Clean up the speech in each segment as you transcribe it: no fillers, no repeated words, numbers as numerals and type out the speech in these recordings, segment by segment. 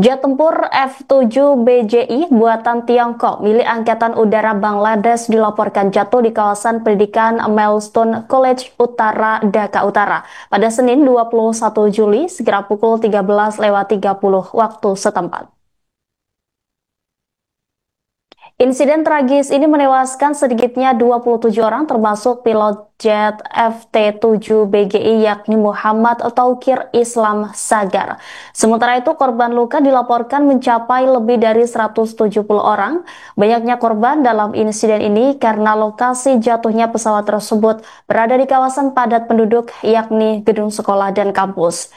Jet tempur F-7BJI buatan Tiongkok milik Angkatan Udara Bangladesh dilaporkan jatuh di kawasan pendidikan Milestone College Utara, Dhaka Utara pada Senin 21 Juli sekira pukul 13.30 waktu setempat. Insiden tragis ini menewaskan sedikitnya 27 orang termasuk pilot jet FT-7BGI yakni Muhammad Taukir Islam Sagar. Sementara itu korban luka dilaporkan mencapai lebih dari 170 orang. Banyaknya korban dalam insiden ini karena lokasi jatuhnya pesawat tersebut berada di kawasan padat penduduk yakni gedung sekolah dan kampus.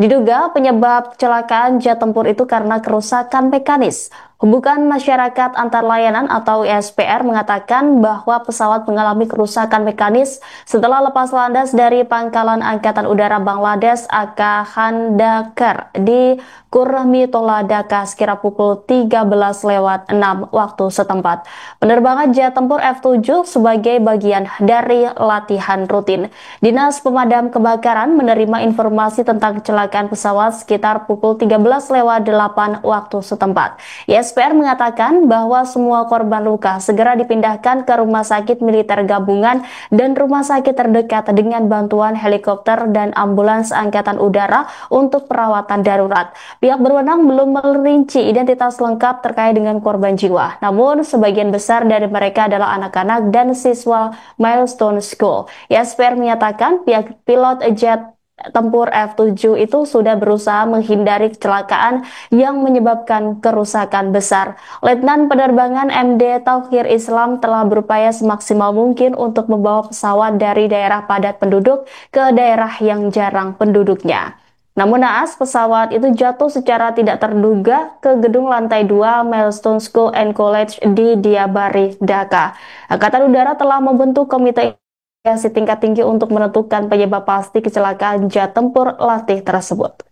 Diduga penyebab kecelakaan jet tempur itu karena kerusakan mekanis. Hubungan Masyarakat Antar Layanan atau ISPR mengatakan bahwa pesawat mengalami kerusakan mekanis setelah lepas landas dari Pangkalan Angkatan Udara Bangladesh AK Khandakar di Kurmitola, Dhaka sekira pukul 13.06 waktu setempat. Penerbangan jet tempur F-7 sebagai bagian dari latihan rutin. Dinas Pemadam Kebakaran menerima informasi tentang kecelakaan pesawat sekitar pukul 13.08 waktu setempat. ISPR mengatakan bahwa semua korban luka segera dipindahkan ke Rumah Sakit Militer Gabungan dan rumah sakit terdekat dengan bantuan helikopter dan ambulans Angkatan Udara untuk perawatan darurat. Pihak berwenang belum merinci identitas lengkap terkait dengan korban jiwa. Namun, sebagian besar dari mereka adalah anak-anak dan siswa Milestone School. ISPR menyatakan pihak pilot jet tempur F-7 itu sudah berusaha menghindari kecelakaan yang menyebabkan kerusakan besar. Letnan Penerbangan MD Taukir Islam telah berupaya semaksimal mungkin untuk membawa pesawat dari daerah padat penduduk ke daerah yang jarang penduduknya. Namun naas pesawat itu jatuh secara tidak terduga ke gedung lantai 2 Milestone School and College di Diabari, Dhaka. Angkatan Udara telah membentuk komite investigasi tingkat tinggi untuk menentukan penyebab pasti kecelakaan jet tempur latih tersebut.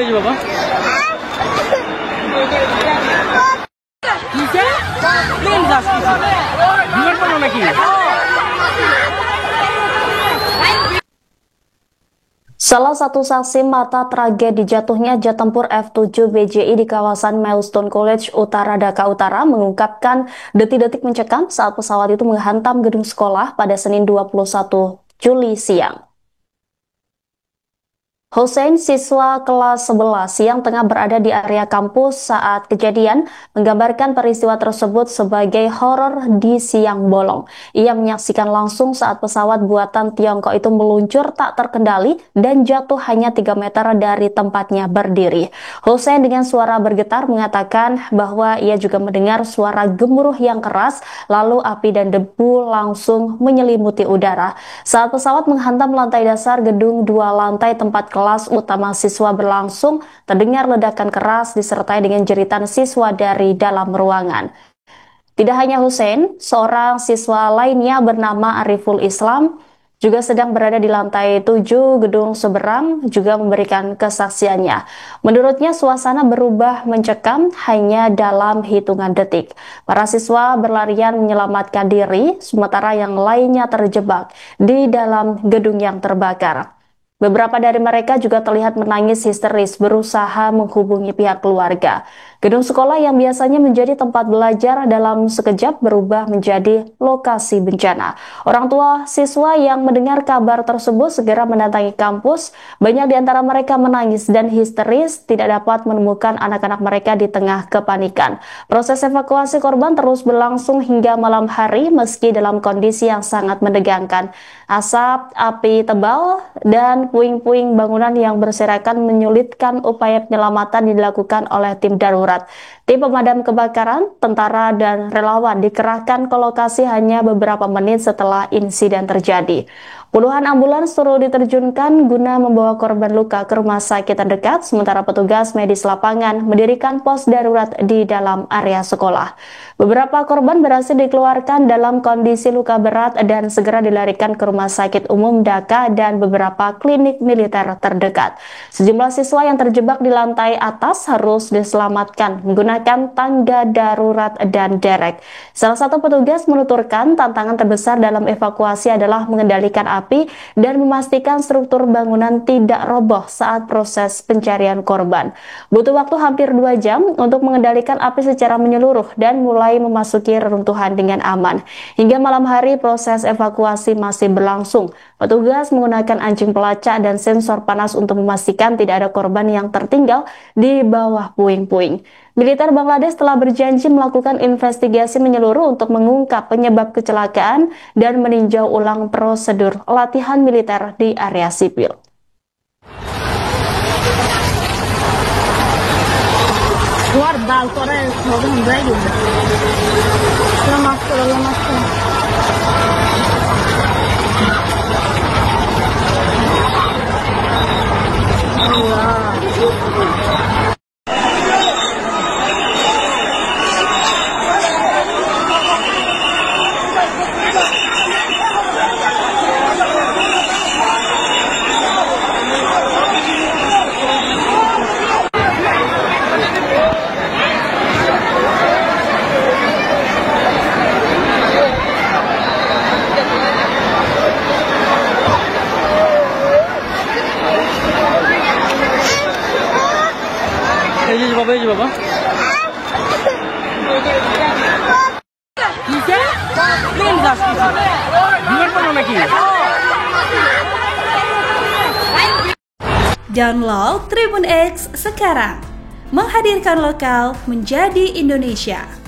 এই যে বাবা কিসে প্লেন যাচ্ছে বিমান পানো নাকি Salah satu saksi mata tragedi jatuhnya jet tempur F-7BJI di kawasan Milestone College Utara, Dhaka Utara mengungkapkan detik-detik mencekam saat pesawat itu menghantam gedung sekolah pada Senin 21 Juli siang. Hussein, siswa kelas 11 yang tengah berada di area kampus saat kejadian, menggambarkan peristiwa tersebut sebagai horor di siang bolong. Ia menyaksikan langsung saat pesawat buatan Tiongkok itu meluncur tak terkendali dan jatuh hanya 3 meter dari tempatnya berdiri. Hussein dengan suara bergetar mengatakan bahwa ia juga mendengar suara gemuruh yang keras, lalu api dan debu langsung menyelimuti udara. Saat pesawat menghantam lantai dasar gedung 2 lantai tempat kelas utama siswa berlangsung, terdengar ledakan keras disertai dengan jeritan siswa dari dalam ruangan. Tidak hanya Hussein, seorang siswa lainnya bernama Ariful Islam juga sedang berada di lantai 7 gedung seberang juga memberikan kesaksiannya. Menurutnya suasana berubah mencekam hanya dalam hitungan detik. Para siswa berlarian menyelamatkan diri, sementara yang lainnya terjebak di dalam gedung yang terbakar. Beberapa dari mereka juga terlihat menangis histeris berusaha menghubungi pihak keluarga. Gedung sekolah yang biasanya menjadi tempat belajar dalam sekejap berubah menjadi lokasi bencana. Orang tua siswa yang mendengar kabar tersebut segera mendatangi kampus. Banyak di antara mereka menangis dan histeris, tidak dapat menemukan anak-anak mereka di tengah kepanikan. Proses evakuasi korban terus berlangsung hingga malam hari meski dalam kondisi yang sangat menegangkan. Asap, api tebal, dan puing-puing bangunan yang berserakan menyulitkan upaya penyelamatan yang dilakukan oleh tim darurat. Tim pemadam kebakaran, tentara, dan relawan dikerahkan ke lokasi hanya beberapa menit setelah insiden terjadi. Puluhan ambulans turut diterjunkan guna membawa korban luka ke rumah sakit terdekat, sementara petugas medis lapangan mendirikan pos darurat di dalam area sekolah. Beberapa korban berhasil dikeluarkan dalam kondisi luka berat dan segera dilarikan ke Rumah Sakit Umum Dhaka dan beberapa klinik militer terdekat. Sejumlah siswa yang terjebak di lantai atas harus diselamatkan menggunakan tangga darurat dan derek. Salah satu petugas menuturkan tantangan terbesar dalam evakuasi adalah mengendalikan api dan memastikan struktur bangunan tidak roboh saat proses pencarian korban. Butuh waktu hampir 2 jam untuk mengendalikan api secara menyeluruh dan mulai memasuki reruntuhan dengan aman. Hingga malam hari proses evakuasi masih berlangsung. Petugas menggunakan anjing pelacak dan sensor panas untuk memastikan tidak ada korban yang tertinggal di bawah puing-puing. Militer Bangladesh telah berjanji melakukan investigasi menyeluruh untuk mengungkap penyebab kecelakaan dan meninjau ulang prosedur latihan militer di area sipil. এই যে বাবা কিসে প্লেন যাচ্ছে বিমান পাবো নাকি Download Tribun X sekarang, menghadirkan lokal menjadi Indonesia.